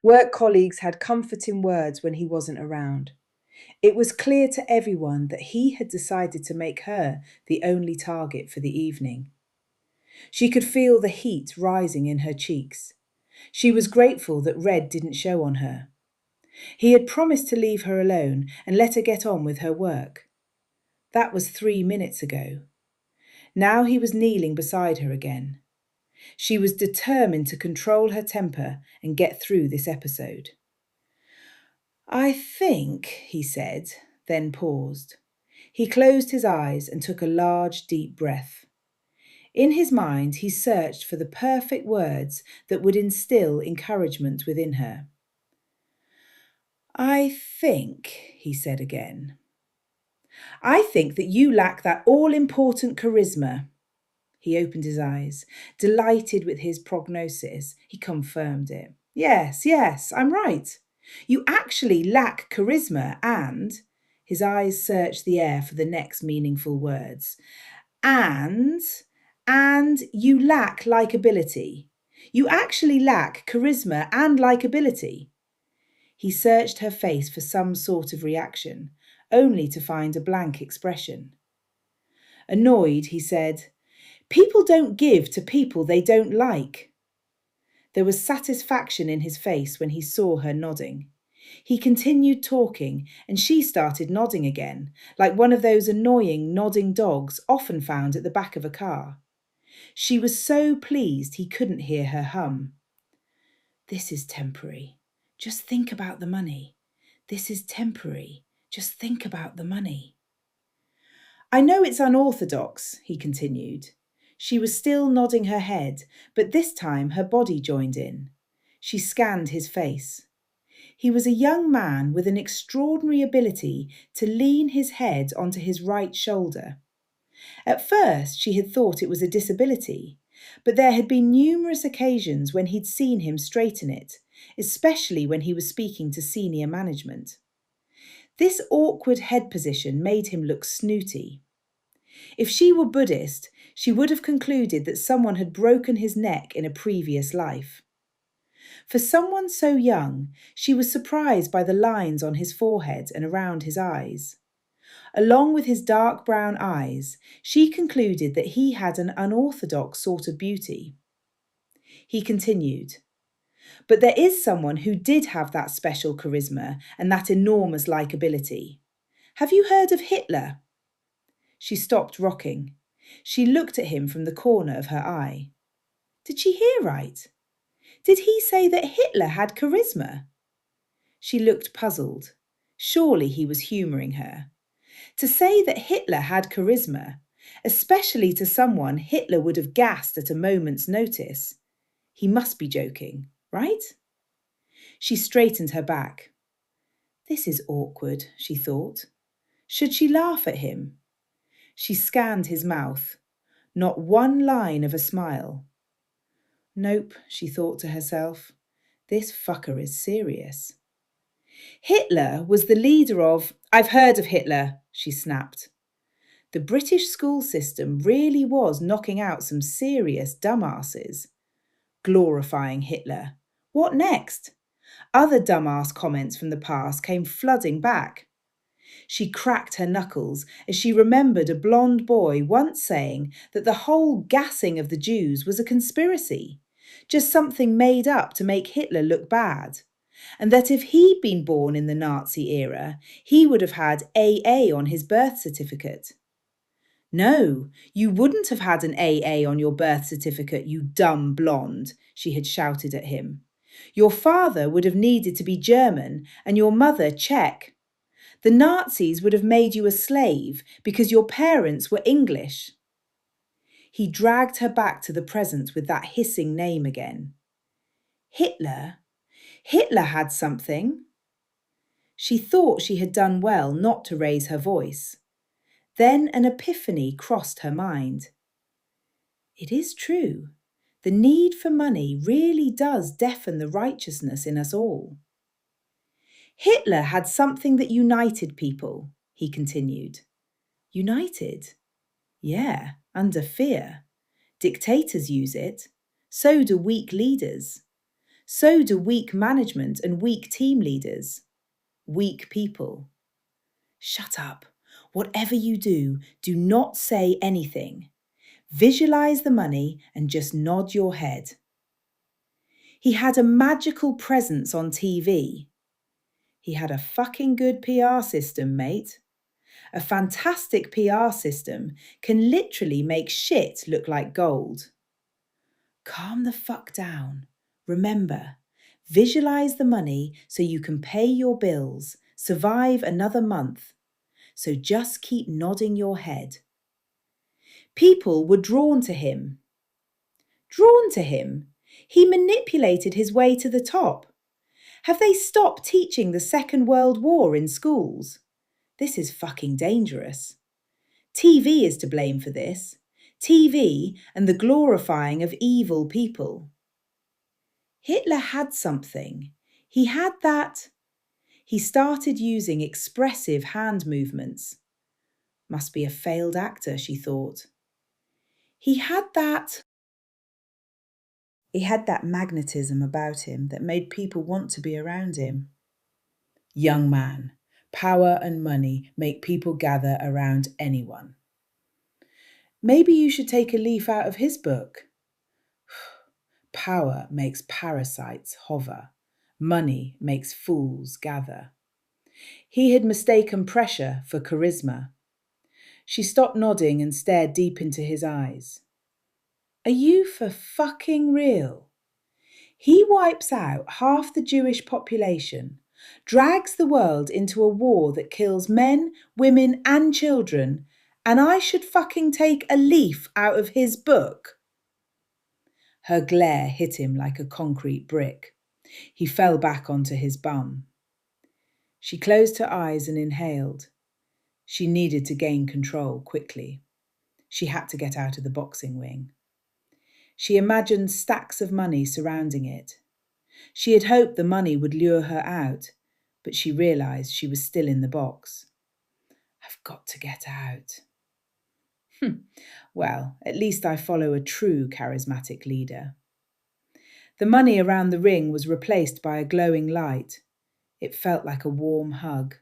Work colleagues had comforting words when he wasn't around. It was clear to everyone that he had decided to make her the only target for the evening. She could feel the heat rising in her cheeks. She was grateful that Red didn't show on her. He had promised to leave her alone and let her get on with her work. That was 3 minutes ago. Now he was kneeling beside her again. She was determined to control her temper and get through this episode. I think, he said, then paused. He closed his eyes and took a large, deep breath. In his mind, he searched for the perfect words that would instill encouragement within her. I think, he said again, I think that you lack that all-important charisma. He opened his eyes, delighted with his prognosis. He confirmed it. Yes, I'm right. You actually lack charisma and, his eyes searched the air for the next meaningful words, and you lack likability. You actually lack charisma and likability. He searched her face for some sort of reaction, only to find a blank expression. Annoyed, he said, People don't give to people they don't like. There was satisfaction in his face when he saw her nodding. He continued talking, and she started nodding again, like one of those annoying nodding dogs often found at the back of a car. She was so pleased he couldn't hear her hum. This is temporary. Just think about the money. This is temporary. Just think about the money. I know it's unorthodox, he continued. She was still nodding her head, but this time her body joined in. She scanned his face. He was a young man with an extraordinary ability to lean his head onto his right shoulder. At first, she had thought it was a disability, but there had been numerous occasions when he'd seen him straighten it, especially when he was speaking to senior management. This awkward head position made him look snooty. If she were Buddhist, she would have concluded that someone had broken his neck in a previous life. For someone so young, she was surprised by the lines on his forehead and around his eyes. Along with his dark brown eyes, she concluded that he had an unorthodox sort of beauty. He continued, But there is someone who did have that special charisma and that enormous likability. Have you heard of Hitler? She stopped rocking. She looked at him from the corner of her eye. Did she hear right? Did he say that Hitler had charisma? She looked puzzled. Surely he was humouring her. To say that Hitler had charisma, especially to someone Hitler would have gassed at a moment's notice. He must be joking, right? She straightened her back. This is awkward, she thought. Should she laugh at him? She scanned his mouth. Not one line of a smile. Nope, she thought to herself. This fucker is serious. Hitler was the leader of... I've heard of Hitler, she snapped. The British school system really was knocking out some serious dumbasses. Glorifying Hitler. What next? Other dumbass comments from the past came flooding back. She cracked her knuckles as she remembered a blonde boy once saying that the whole gassing of the Jews was a conspiracy, just something made up to make Hitler look bad, and that if he'd been born in the Nazi era, he would have had AA on his birth certificate. No, you wouldn't have had an AA on your birth certificate, you dumb blonde, she had shouted at him. Your father would have needed to be German and your mother Czech. The Nazis would have made you a slave because your parents were English. He dragged her back to the present with that hissing name again. Hitler? Hitler had something. She thought she had done well not to raise her voice. Then an epiphany crossed her mind. It is true. The need for money really does deafen the righteousness in us all. Hitler had something that united people, he continued. United? Yeah, under fear. Dictators use it. So do weak leaders. So do weak management and weak team leaders. Weak people. Shut up. Whatever you do, do not say anything. Visualize the money and just nod your head. He had a magical presence on TV. He had a fucking good PR system, mate. A fantastic PR system can literally make shit look like gold. Calm the fuck down. Remember, visualize the money so you can pay your bills, survive another month. So just keep nodding your head. People were drawn to him. Drawn to him? He manipulated his way to the top. Have they stopped teaching the Second World War in schools? This is fucking dangerous. TV is to blame for this. TV and the glorifying of evil people. Hitler had something. He had that. He started using expressive hand movements. Must be a failed actor, she thought. He had that magnetism about him that made people want to be around him. Young man, power and money make people gather around anyone. Maybe you should take a leaf out of his book. Power makes parasites hover. Money makes fools gather. He had mistaken pressure for charisma. She stopped nodding and stared deep into his eyes. Are you for fucking real? He wipes out half the Jewish population, drags the world into a war that kills men, women, and children, and I should fucking take a leaf out of his book? Her glare hit him like a concrete brick. He fell back onto his bum. She closed her eyes and inhaled. She needed to gain control quickly. She had to get out of the boxing ring. She imagined stacks of money surrounding it. She had hoped the money would lure her out, but she realised she was still in the box. I've got to get out. Well, at least I follow a true charismatic leader. The money around the ring was replaced by a glowing light. It felt like a warm hug.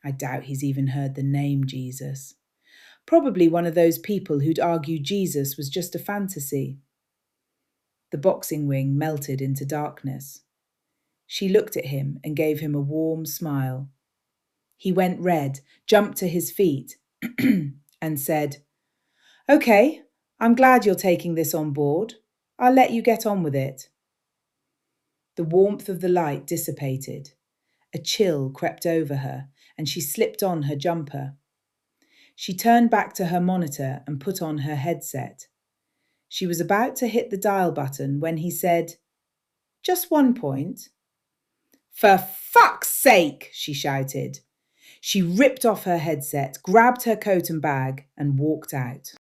I doubt he's even heard the name Jesus. Probably one of those people who'd argue Jesus was just a fantasy. The boxing ring melted into darkness. She looked at him and gave him a warm smile. He went red, jumped to his feet, and said, "Okay, I'm glad you're taking this on board. I'll let you get on with it." The warmth of the light dissipated. A chill crept over her, and she slipped on her jumper. She turned back to her monitor and put on her headset. She was about to hit the dial button when he said, "Just one point." "For fuck's sake," she shouted. She ripped off her headset, grabbed her coat and bag, and walked out.